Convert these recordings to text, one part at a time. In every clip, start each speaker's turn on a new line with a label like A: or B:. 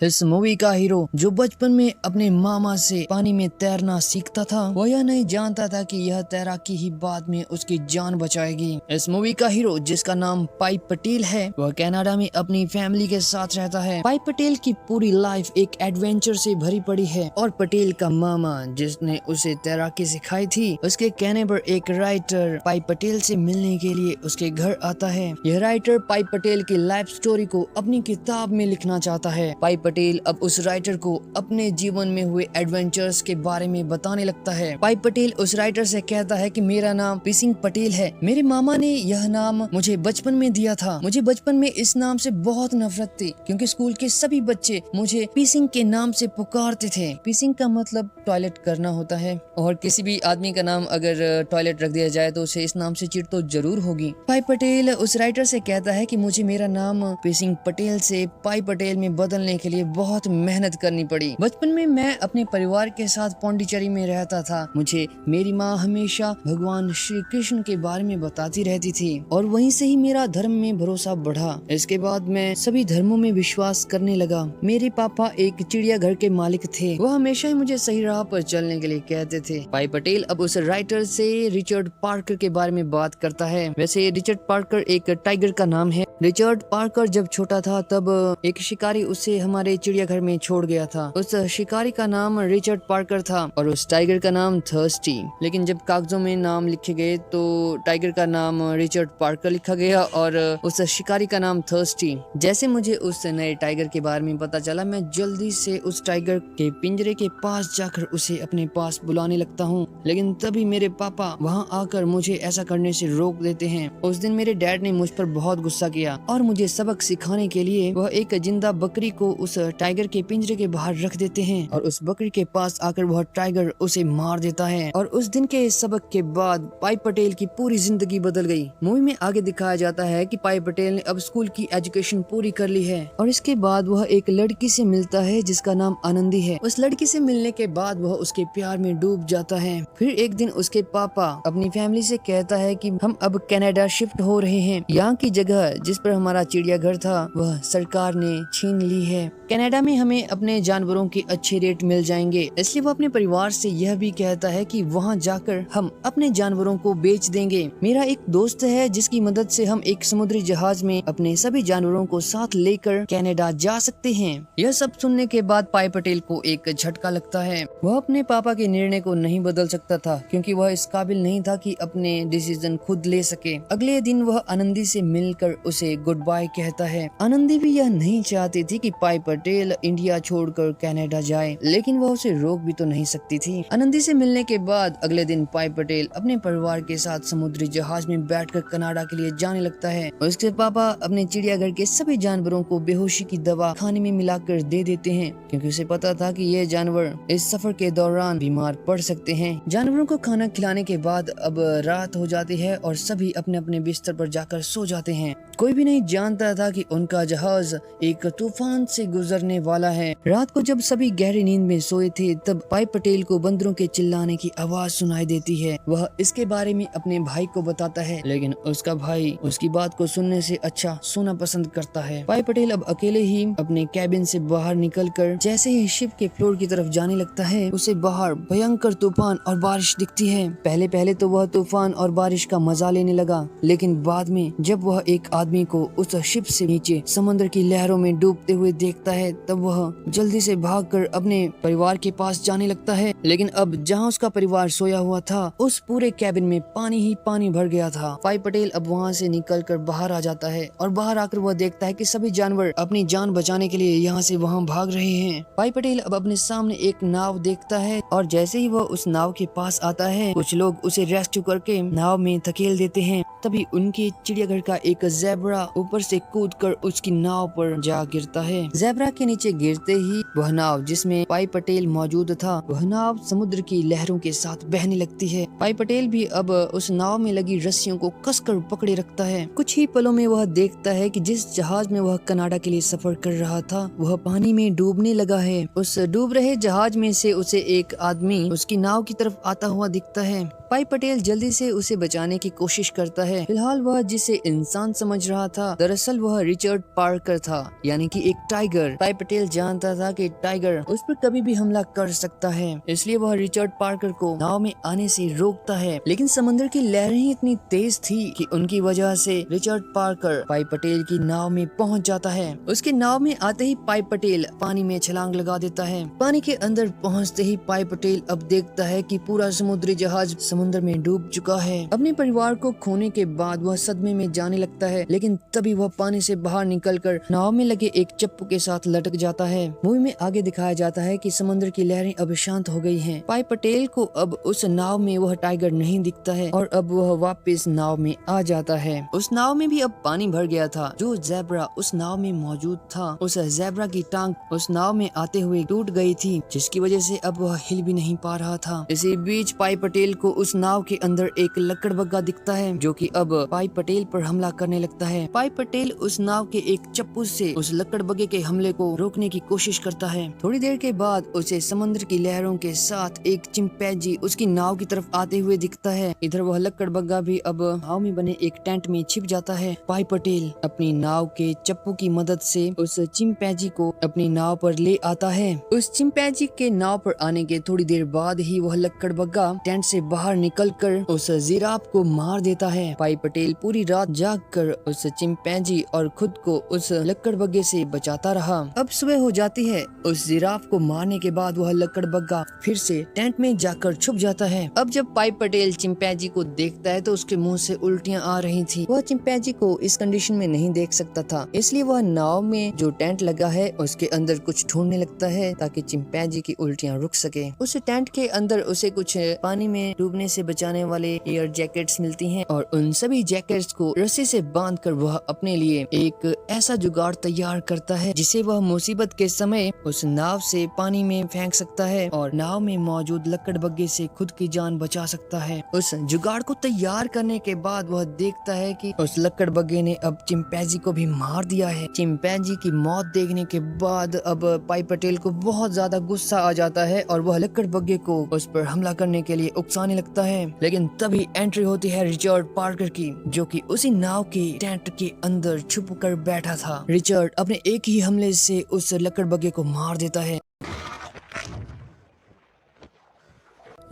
A: इस मूवी का हीरो जो बचपन में अपने मामा से पानी में तैरना सीखता था, वह यह नहीं जानता था कि यह तैराकी ही बाद में उसकी जान बचाएगी। इस मूवी का हीरो जिसका नाम पाई पटेल है, वह कनाडा में अपनी फैमिली के साथ रहता है। पाई पटेल की पूरी लाइफ एक एडवेंचर से भरी पड़ी है और पटेल का मामा जिसने उसे तैराकी सिखाई थी, उसके कहने पर एक राइटर पाई पटेल से मिलने के लिए उसके घर आता है। यह राइटर पाई पटेल की लाइफ स्टोरी को अपनी किताब में लिखना चाहता है। पाई पटेल अब उस राइटर को अपने जीवन में हुए एडवेंचर्स के बारे में बताने लगता है। पाई पटेल उस राइटर से कहता है कि मेरा नाम पिसिंग पटेल है। मेरे मामा ने यह नाम मुझे बचपन में दिया था। मुझे बचपन में इस नाम से बहुत नफरत थी क्योंकि स्कूल के सभी बच्चे मुझे पिसिंग के नाम से पुकारते थे। पिसिंग का मतलब टॉयलेट करना होता है और किसी भी आदमी का नाम अगर टॉयलेट रख दिया जाए तो उसे इस नाम से चिढ़ तो जरूर होगी। पाई पटेल उस राइटर से कहता है कि मुझे मेरा नाम पिसिंग पटेल से पाई पटेल में बदलने के लिए बहुत मेहनत करनी पड़ी। बचपन में मैं अपने परिवार के साथ पौंडीचेरी में रहता था। मुझे मेरी माँ हमेशा भगवान श्री कृष्ण के बारे में बताती रहती थी और वहीं से ही मेरा धर्म में भरोसा बढ़ा। इसके बाद मैं सभी धर्मों में विश्वास करने लगा। मेरे पापा एक चिड़ियाघर के मालिक थे। वह हमेशा ही मुझे सही राह पर चलने के लिए कहते थे। पाई पटेल अब उस राइटर से रिचर्ड पार्कर के बारे में बात करता है। वैसे रिचर्ड पार्कर एक टाइगर का नाम है। रिचर्ड पार्कर जब छोटा था तब एक शिकारी उसे हमारे चिड़ियाघर में छोड़ गया था। उस शिकारी का नाम रिचर्ड पार्कर था और उस टाइगर का नाम थर्स्टी। लेकिन जब कागजों में नाम लिखे गए तो टाइगर का नाम रिचर्ड पार्कर लिखा गया और उस शिकारी का नाम थर्स्टी। जैसे मुझे उस नए टाइगर के बारे में पता चला, मैं जल्दी से उस टाइगर के पिंजरे के पास जाकर उसे अपने पास बुलाने लगता हूँ, लेकिन तभी मेरे पापा वहाँ आकर मुझे ऐसा करने से रोक देते हैं। उस दिन मेरे डैड ने मुझ पर बहुत गुस्सा किया और मुझे सबक सिखाने के लिए वह एक जिंदा बकरी को उस टाइगर के पिंजरे के बाहर रख देते हैं और उस बकरी के पास आकर वह टाइगर उसे मार देता है। और उस दिन के सबक के बाद पाई पटेल की पूरी जिंदगी बदल गई। मूवी में आगे दिखाया जाता है कि पाई पटेल ने अब स्कूल की एजुकेशन पूरी कर ली है और इसके बाद वह एक लड़की से मिलता है जिसका नाम आनंदी है। उस लड़की से मिलने के बाद वह उसके प्यार में डूब जाता है। फिर एक दिन उसके पापा अपनी फैमिली से कहता है कि हम अब कनाडा शिफ्ट हो रहे हैं। यहाँ की जगह जिस पर हमारा चिड़ियाघर था वह सरकार ने छीन ली है। कनाडा में हमें अपने जानवरों के अच्छे रेट मिल जाएंगे, इसलिए वो अपने परिवार से यह भी कहता है कि वहाँ जाकर हम अपने जानवरों को बेच देंगे। मेरा एक दोस्त है जिसकी मदद से हम एक समुद्री जहाज में अपने सभी जानवरों को साथ लेकर कनाडा जा सकते हैं। यह सब सुनने के बाद पाई पटेल को एक झटका लगता है। वह अपने पापा के निर्णय को नहीं बदल सकता था क्योंकि वह इस काबिल नहीं था कि अपने डिसीजन खुद ले सके। अगले दिन वह आनंदी से मिलकर उसे गुड बाय कहता है। आनंदी भी यह नहीं चाहती थी कि पाई पटेल इंडिया छोड़कर कनाडा जाए, लेकिन वह उसे रोक भी तो नहीं सकती थी। आनंदी से मिलने के बाद अगले दिन पाई पटेल अपने परिवार के साथ समुद्री जहाज में बैठकर कनाडा के लिए जाने लगता है। उसके पापा अपने चिड़ियाघर के सभी जानवरों को बेहोशी की दवा खाने में मिलाकर दे देते हैं क्योंकि उसे पता था कि ये जानवर इस सफर के दौरान बीमार पड़ सकते हैं। जानवरों को खाना खिलाने के बाद अब रात हो जाती है और सभी अपने अपने बिस्तर पर जाकर सो जाते हैं। कोई भी नहीं जानता था कि उनका जहाज एक तूफान से गुजरने वाला है। रात को जब सभी गहरी नींद में सोए थे तब पाई पटेल को बंदरों के चिल्लाने की आवाज सुनाई देती है। वह इसके बारे में अपने भाई को बताता है, लेकिन उसका भाई उसकी बात को सुनने से अच्छा सोना पसंद करता है। पाई पटेल अब अकेले ही अपने कैबिन से बाहर निकलकर जैसे ही शिप के फ्लोर की तरफ जाने लगता है, उसे बाहर भयंकर तूफान और बारिश दिखती है। पहले पहले तो वह तूफान और बारिश का मजा लेने लगा, लेकिन बाद में जब वह एक आदमी को उस शिप से नीचे समुद्र की लहरों में डूबते हुए देखता है तब वह जल्दी से भागकर अपने परिवार के पास जाने लगता है। लेकिन अब जहाँ उसका परिवार सोया हुआ था उस पूरे कैबिन में पानी ही पानी भर गया था। पाई पटेल अब वहाँ से निकलकर बाहर आ जाता है और बाहर आकर वह देखता है कि सभी जानवर अपनी जान बचाने के लिए यहाँ से वहाँ भाग रहे हैं। पाई पटेल अब अपने सामने एक नाव देखता है और जैसे ही वह उस नाव के पास आता है कुछ लोग उसे रेस्क्यू करके नाव में धकेल देते हैं। तभी उनके चिड़ियाघर का एक ज़ेब्रा ऊपर से कूदकर उसकी नाव पर जा गिरता है। ज़ेब्रा अंधेरा के नीचे गिरते ही वह नाव जिसमें पाई पटेल मौजूद था, वह नाव समुद्र की लहरों के साथ बहने लगती है। पाई पटेल भी अब उस नाव में लगी रस्सियों को कसकर पकड़े रखता है। कुछ ही पलों में वह देखता है कि जिस जहाज में वह कनाडा के लिए सफर कर रहा था वह पानी में डूबने लगा है। उस डूब रहे जहाज में से उसे एक आदमी उसकी नाव की तरफ आता हुआ दिखता है। पाई पटेल जल्दी से उसे बचाने की कोशिश करता है। फिलहाल वह जिसे इंसान समझ रहा था दरअसल वह रिचर्ड पार्कर था, यानी कि एक टाइगर। पाई पटेल जानता था कि टाइगर उस पर कभी भी हमला कर सकता है, इसलिए वह रिचर्ड पार्कर को नाव में आने से रोकता है। लेकिन समुद्र की लहरें ही इतनी तेज थी कि उनकी वजह से रिचर्ड पार्कर पाई पटेल की नाव में पहुंच जाता है। उसके नाव में आते ही पाई पटेल पानी में छलांग लगा देता है। पानी के अंदर पहुंचते ही पाई पटेल अब देखता है कि पूरा समुद्री जहाज समुद्र में डूब चुका है। अपने परिवार को खोने के बाद वह सदमे में जाने लगता है, लेकिन तभी वह पानी से बाहर निकलकर नाव में लगे एक चप्पू के साथ लटक जाता है। मूवी में आगे दिखाया जाता है कि समुद्र की लहरें अब शांत हो गई हैं। पाई पटेल को अब उस नाव में वह टाइगर नहीं दिखता है और अब वह वापस नाव में आ जाता है। उस नाव में भी अब पानी भर गया था। जो ज़ेब्रा उस नाव में मौजूद था, उस ज़ेब्रा की टांग उस नाव में आते हुए टूट गई थी, जिसकी वजह से अब वह हिल भी नहीं पा रहा था। इसी बीच पाई पटेल को उस नाव के अंदर एक लकड़बग्गा दिखता है जो कि अब पाई पटेल पर हमला करने लगता है। पाई पटेल उस नाव के एक चप्पू से उस लकड़बग्गे के हमले को रोकने की कोशिश करता है। थोड़ी देर के बाद उसे समुद्र की लहरों के साथ एक चिंपैंजी उसकी नाव की तरफ आते हुए दिखता है। इधर वह लकड़बग्गा भी अब नाव में बने एक टेंट में छिप जाता है। पाई पटेल अपनी नाव के चप्पू की मदद से उस चिंपैंजी को अपनी नाव पर ले आता है। उस चिंपैंजी के नाव पर आने के थोड़ी देर बाद ही वह लकड़बग्गा टेंट से बाहर निकलकर उस जिराफ को मार देता है। पाई पटेल पूरी रात जागकर उस चिंपैंजी और खुद को उस लकड़बग्गे से बचाता रहा। अब सुबह हो जाती है। उस जिराफ को मारने के बाद वह लकड़बग्गा फिर से टेंट में जाकर छुप जाता है। अब जब पाई पटेल चिंपैंजी को देखता है तो उसके मुंह से उल्टियां आ रही थी। वह चिंपैंजी को इस कंडीशन में नहीं देख सकता था, इसलिए वह नाव में जो टेंट लगा है उसके अंदर कुछ ढूंढने लगता है ताकि चिंपैंजी की उल्टियां रुक सके। उस टेंट के अंदर उसे कुछ पानी में डूबने से बचाने वाले एयर जैकेट्स मिलती हैं और उन सभी जैकेट्स को रस्सी से बांधकर वह अपने लिए एक ऐसा जुगाड़ तैयार करता है जिसे वह मुसीबत के समय उस नाव से पानी में फेंक सकता है और नाव में मौजूद लकड़बग्गे से खुद की जान बचा सकता है। उस जुगाड़ को तैयार करने के बाद वह देखता है कि उस लकड़बग्गे ने अब चिंपैंजी को भी मार दिया है। चिंपैंजी की मौत देखने के बाद अब पाई पटेल को बहुत ज्यादा गुस्सा आ जाता है और वह लकड़बग्गे को उस पर हमला करने के लिए उकसाने लगता है। लेकिन तभी एंट्री होती है रिचर्ड पार्कर की, जो कि उसी नाव के टेंट के अंदर छुप कर बैठा था। रिचर्ड अपने एक ही हमले से उस लकड़बग्गे को मार देता है।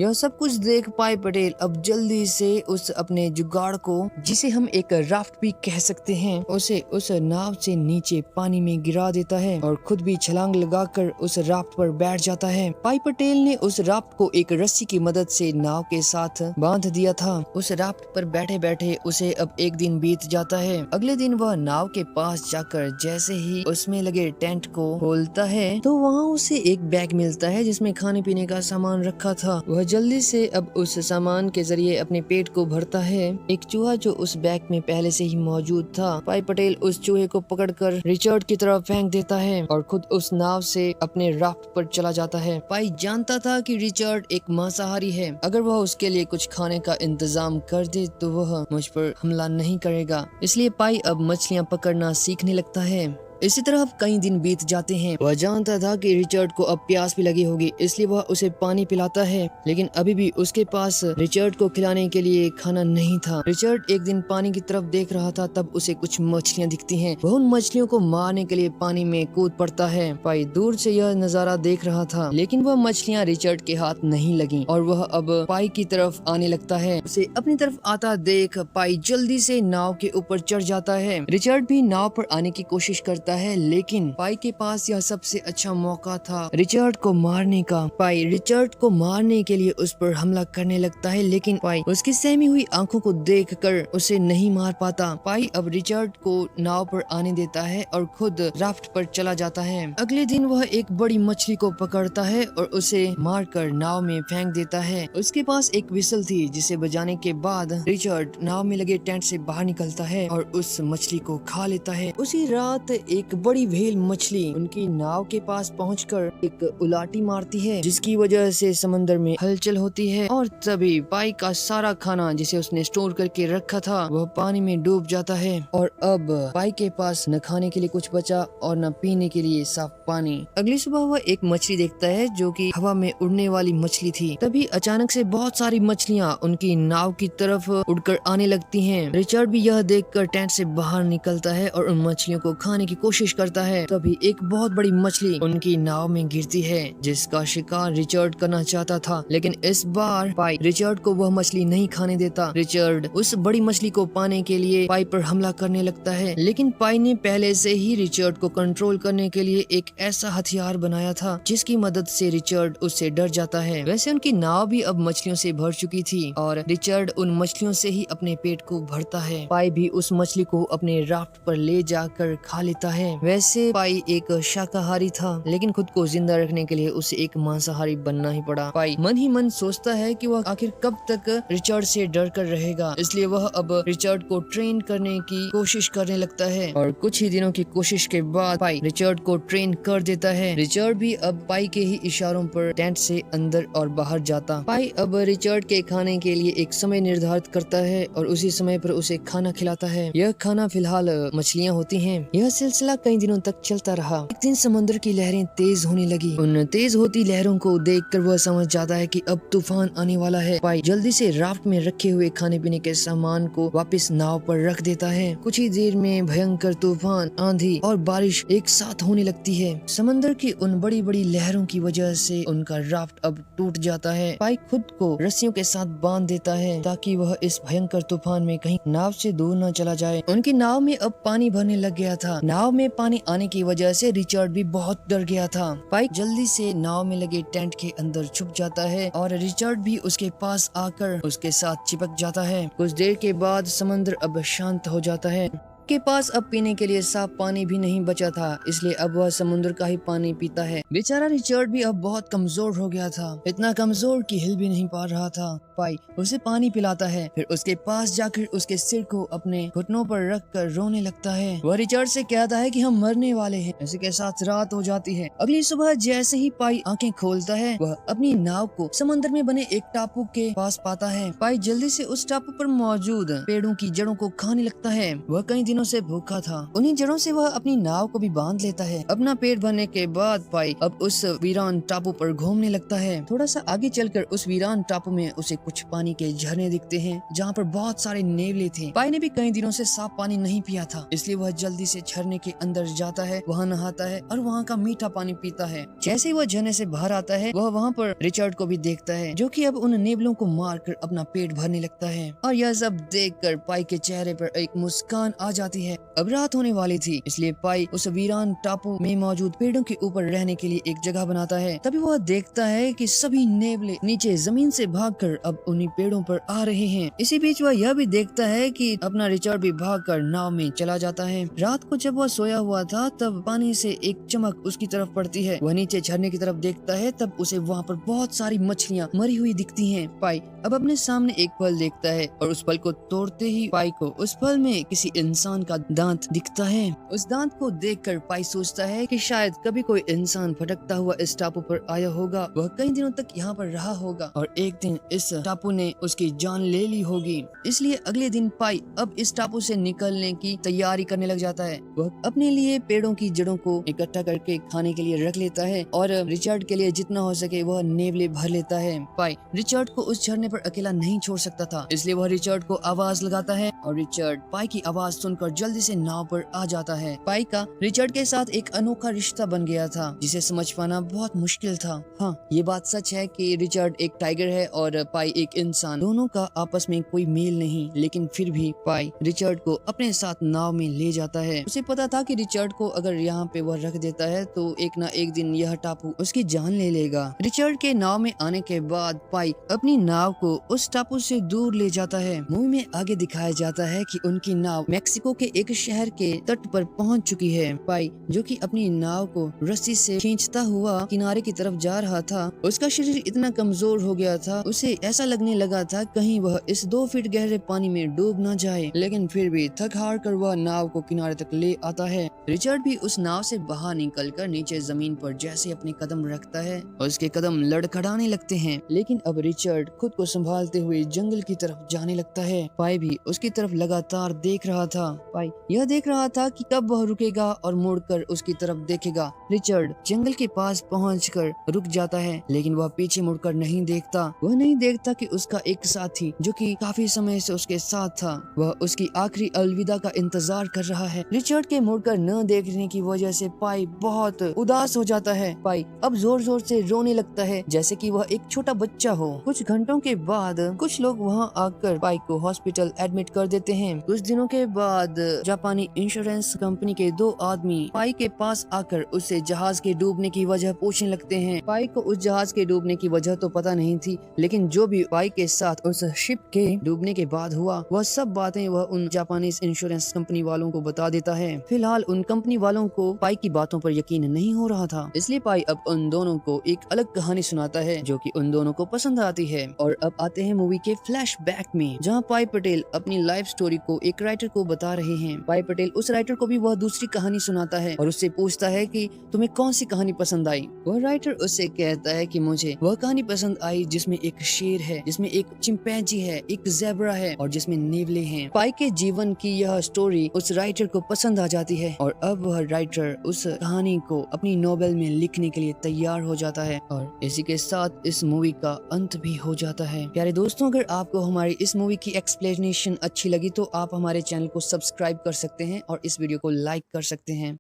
A: यह सब कुछ देख पाई पटेल अब जल्दी से उस अपने जुगाड़ को, जिसे हम एक राफ्ट भी कह सकते हैं, उसे उस नाव से नीचे पानी में गिरा देता है और खुद भी छलांग लगाकर उस राफ्ट पर बैठ जाता है। पाई पटेल ने उस राफ्ट को एक रस्सी की मदद से नाव के साथ बांध दिया था। उस राफ्ट पर बैठे बैठे उसे अब एक दिन बीत जाता है। अगले दिन वह नाव के पास जाकर जैसे ही उसमें लगे टेंट को खोलता है तो वहाँ उसे एक बैग मिलता है जिसमें खाने पीने का सामान रखा था। वह जल्दी से अब उस सामान के जरिए अपने पेट को भरता है। एक चूहा जो उस बैग में पहले से ही मौजूद था, पाई पटेल उस चूहे को पकड़कर रिचर्ड की तरफ फेंक देता है और खुद उस नाव से अपने राफ्ट पर चला जाता है। पाई जानता था कि रिचर्ड एक मांसाहारी है, अगर वह उसके लिए कुछ खाने का इंतजाम कर दे तो वह मुझ पर हमला नहीं करेगा, इसलिए पाई अब मछलियाँ पकड़ना सीखने लगता है। इसी तरह अब कई दिन बीत जाते हैं। वह जानता था कि रिचर्ड को अब प्यास भी लगी होगी, इसलिए वह उसे पानी पिलाता है, लेकिन अभी भी उसके पास रिचर्ड को खिलाने के लिए खाना नहीं था। रिचर्ड एक दिन पानी की तरफ देख रहा था, तब उसे कुछ मछलियां दिखती हैं। वह उन मछलियों को मारने के लिए पानी में कूद पड़ता है। पाई दूर से यह नजारा देख रहा था, लेकिन वह मछलियां रिचर्ड के हाथ नहीं लगी और वह अब पाई की तरफ आने लगता है। उसे अपनी तरफ आता देख पाई जल्दी से नाव के ऊपर चढ़ जाता है। रिचर्ड भी नाव पर आने की कोशिश करता है, लेकिन पाई के पास यह सबसे अच्छा मौका था रिचर्ड को मारने का। पाई रिचर्ड को मारने के लिए उस पर हमला करने लगता है, लेकिन पाई उसकी सहमी हुई आंखों को देखकर उसे नहीं मार पाता। पाई अब रिचर्ड को नाव पर आने देता है और खुद राफ्ट पर चला जाता है। अगले दिन वह एक बड़ी मछली को पकड़ता है और उसे मारकर नाव में फेंक देता है। उसके पास एक विसल थी, जिसे बजाने के बाद रिचर्ड नाव में लगे टेंट से बाहर निकलता है और उस मछली को खा लेता है। उसी रात एक बड़ी व्हेल मछली उनकी नाव के पास पहुंचकर एक उलाटी मारती है, जिसकी वजह से समंदर में हलचल होती है और तभी पाई का सारा खाना जिसे उसने स्टोर करके रखा था वह पानी में डूब जाता है और अब पाई के पास न खाने के लिए कुछ बचा और न पीने के लिए साफ पानी। अगली सुबह वह एक मछली देखता है जो कि हवा में उड़ने वाली मछली थी। तभी अचानक से बहुत सारी मछलियाँ उनकी नाव की तरफ उड़कर आने लगती हैं। रिचर्ड भी यह देखकर टेंट से बाहर निकलता है और उन मछलियों को खाने की कोशिश करता है। तभी एक बहुत बड़ी मछली उनकी नाव में गिरती है जिसका शिकार रिचर्ड करना चाहता था, लेकिन इस बार पाई रिचर्ड को वह मछली नहीं खाने देता। रिचर्ड उस बड़ी मछली को पाने के लिए पाई पर हमला करने लगता है, लेकिन पाई ने पहले से ही रिचर्ड को कंट्रोल करने के लिए एक ऐसा हथियार बनाया था जिसकी मदद से रिचर्ड उससे डर जाता है। वैसे उनकी नाव भी अब मछलियों से भर चुकी थी और रिचर्ड उन मछलियों से ही अपने पेट को भरता है। पाई भी उस मछली को अपने राफ्ट पर ले जाकर खा लेता है। वैसे पाई एक शाकाहारी था, लेकिन खुद को जिंदा रखने के लिए उसे एक मांसाहारी बनना ही पड़ा। पाई मन ही मन सोचता है कि वह आखिर कब तक रिचर्ड से डर कर रहेगा, इसलिए वह अब रिचर्ड को ट्रेन करने की कोशिश करने लगता है और कुछ ही दिनों की कोशिश के बाद पाई रिचर्ड को ट्रेन कर देता है। रिचर्ड भी अब पाई के ही इशारों पर टेंट से अंदर और बाहर जाता। पाई अब रिचर्ड के खाने के लिए एक समय निर्धारित करता है और उसी समय पर उसे खाना खिलाता है। यह खाना फिलहाल मछलियाँ होती हैं। यह सिलसिला कई दिनों तक चलता रहा। एक दिन समुद्र की लहरें तेज होने लगी। उन तेज होती लहरों को देखकर वह समझ जाता है कि अब तूफान आने वाला है। पाई जल्दी से राफ्ट में रखे हुए खाने पीने के सामान को वापस नाव पर रख देता है। कुछ ही देर में भयंकर तूफान, आंधी और बारिश एक साथ होने लगती है। समंदर की उन बड़ी बड़ी लहरों की वजह से उनका राफ्ट अब टूट जाता है। पाई खुद को रस्सियों के साथ बांध देता है ताकि वह इस भयंकर तूफान में कहीं नाव से दूर न चला जाए। उनकी नाव में अब पानी भरने लग गया था। नाव में पानी आने की वजह से रिचर्ड भी बहुत डर गया था। पाई जल्दी से नाव में लगे टेंट के अंदर छुप जाता है और रिचर्ड भी उसके पास आकर उसके साथ चिपक जाता है। कुछ देर के बाद समंदर अब शांत हो जाता है। के पास अब पीने के लिए साफ पानी भी नहीं बचा था, इसलिए अब वह समुद्र का ही पानी पीता है। बेचारा रिचर्ड भी अब बहुत कमजोर हो गया था, इतना कमजोर कि हिल भी नहीं पा रहा था। पाई उसे पानी पिलाता है, फिर उसके पास जाकर उसके सिर को अपने घुटनों पर रख कर रोने लगता है। वह रिचर्ड से कहता है कि हम मरने वाले हैं। इसी के साथ रात हो जाती है। अगली सुबह जैसे ही पाई आंखें खोलता है वह अपनी नाव को समुद्र में बने एक टापू के पास पाता है। पाई जल्दी से उस टापू पर मौजूद पेड़ों की जड़ों को खाने लगता है। वह कई दिनों से भूखा था। उन्हीं जड़ों से वह अपनी नाव को भी बांध लेता है। अपना पेट भरने के बाद पाई अब उस वीरान टापू पर घूमने लगता है। थोड़ा सा आगे चलकर उस वीरान टापू में उसे कुछ पानी के झरने दिखते हैं जहाँ पर बहुत सारे नेवले थे। पाई ने भी कई दिनों से साफ पानी नहीं पिया था, इसलिए वह जल्दी से झरने के अंदर जाता है, वहाँ नहाता है और वहाँ का मीठा पानी पीता है। जैसे ही वह झरने से बाहर आता है वह वहाँ पर रिचर्ड को भी देखता है, जो कि अब उन नेवलों को मारकर अपना पेट भरने लगता है। और यह सब देखकर पाई के चेहरे पर एक मुस्कान आ जाती है। अब रात होने वाली थी, इसलिए पाई उस वीरान टापू में मौजूद पेड़ों के ऊपर रहने के लिए एक जगह बनाता है। तभी वह देखता है कि सभी नेवले नीचे जमीन से भागकर अब उन्हीं पेड़ों पर आ रहे हैं। इसी बीच वह यह भी देखता है कि अपना रिचर्ड भी भागकर नाव में चला जाता है। रात को जब वह सोया हुआ था तब पानी से एक चमक उसकी तरफ पड़ती है। वह नीचे झरने की तरफ देखता है, तब उसे वहाँ पर बहुत सारी मछलियाँ मरी हुई दिखती हैं। पाई अब अपने सामने एक फल देखता है और उस फल को तोड़ते ही पाई को उस फल में किसी इंसान का दांत दिखता है। उस दांत को देखकर पाई सोचता है कि शायद कभी कोई इंसान भटकता हुआ इस टापू पर आया होगा। वह कई दिनों तक यहाँ पर रहा होगा और एक दिन इस टापू ने उसकी जान ले ली होगी। इसलिए अगले दिन पाई अब इस टापू से निकलने की तैयारी करने लग जाता है। वह अपने लिए पेड़ों की जड़ों को इकट्ठा करके खाने के लिए रख लेता है और रिचर्ड के लिए जितना हो सके वह नेवले भर लेता है। पाई रिचर्ड को उस झरने पर अकेला नहीं छोड़ सकता था, इसलिए वह रिचर्ड को आवाज लगाता है और रिचर्ड पाई की आवाज सुनकर जल्दी से नाव पर आ जाता है। पाई का रिचर्ड के साथ एक अनोखा रिश्ता बन गया था जिसे समझ पाना बहुत मुश्किल था। हाँ, ये बात सच है कि रिचर्ड एक टाइगर है और पाई एक इंसान। दोनों का आपस में कोई मेल नहीं, लेकिन फिर भी पाई रिचर्ड को अपने साथ नाव में ले जाता है। उसे पता था कि रिचर्ड को अगर यहाँ पे वह रख देता है तो एक ना एक दिन यह टापू उसकी जान ले लेगा। रिचर्ड के नाव में आने के बाद पाई अपनी नाव को उस टापू से दूर ले जाता है। मूवी में आगे दिखाया जाता है कि उनकी नाव मेक्सिको के एक शहर के तट पर पहुंच चुकी है। पाई जो कि अपनी नाव को रस्सी से खींचता हुआ किनारे की तरफ जा रहा था, उसका शरीर इतना कमजोर हो गया था, उसे ऐसा लगने लगा था कहीं वह इस 2 फीट गहरे पानी में डूब न जाए। लेकिन फिर भी थक हार कर वह नाव को किनारे तक ले आता है। रिचर्ड भी उस नाव से बाहर निकलकर नीचे जमीन पर जैसे अपने कदम रखता है, उसके कदम लड़खड़ाने लगते हैं। लेकिन अब रिचर्ड खुद को संभालते हुए जंगल की तरफ जाने लगता है। पाई भी उसकी तरफ लगातार देख रहा था। पाई यह देख रहा था कि कब वह रुकेगा और मुड़कर उसकी तरफ देखेगा। रिचर्ड जंगल के पास पहुंचकर रुक जाता है, लेकिन वह पीछे मुड़कर नहीं देखता। वह नहीं देखता कि उसका एक साथी जो कि काफी समय से उसके साथ था, वह उसकी आखिरी अलविदा का इंतजार कर रहा है। रिचर्ड के मुड़कर न देखने की वजह से पाई बहुत उदास हो जाता है। पाई अब जोर जोर से रोने लगता है जैसे कि वह एक छोटा बच्चा हो। कुछ घंटों के बाद कुछ लोग वहां आकर पाई को हॉस्पिटल एडमिट कर देते हैं। कुछ दिनों के बाद जापानी इंश्योरेंस कंपनी के 2 आदमी पाई के पास आकर उससे जहाज के डूबने की वजह पूछने लगते हैं। पाई को उस जहाज के डूबने की वजह तो पता नहीं थी, लेकिन जो भी पाई के साथ उस शिप के डूबने के बाद हुआ, वह सब बातें वह उन जापानी इंश्योरेंस कंपनी वालों को बता देता है। फिलहाल उन कंपनी वालों को पाई की बातों पर यकीन नहीं हो रहा था, इसलिए पाई अब उन दोनों को एक अलग कहानी सुनाता है जो कि उन दोनों को पसंद आती है। और अब आते हैं मूवी के फ्लैशबैक में, जहां पाई पटेल अपनी लाइफ स्टोरी को एक राइटर को बता रहे हैं। पाई पटेल उस राइटर को भी वह दूसरी कहानी सुनाता है और उससे पूछता है कि तुम्हें कौन सी कहानी पसंद आई। वह राइटर उससे कहता है कि मुझे वह कहानी पसंद आई जिसमें एक शेर है, जिसमें एक चिंपैंजी है, एक ज़ेब्रा है और जिसमें नेवले हैं। पाई के जीवन की यह स्टोरी उस राइटर को पसंद आ जाती है और अब वह राइटर उस कहानी को अपनी नोवेल में लिखने के लिए तैयार हो जाता है। और इसी के साथ इस मूवी का अंत भी हो जाता है। प्यारे दोस्तों, अगर आपको हमारी इस मूवी की एक्सप्लेनेशन अच्छी लगी तो आप हमारे चैनल को सब्सक्राइब कर सकते हैं और इस वीडियो को लाइक कर सकते हैं।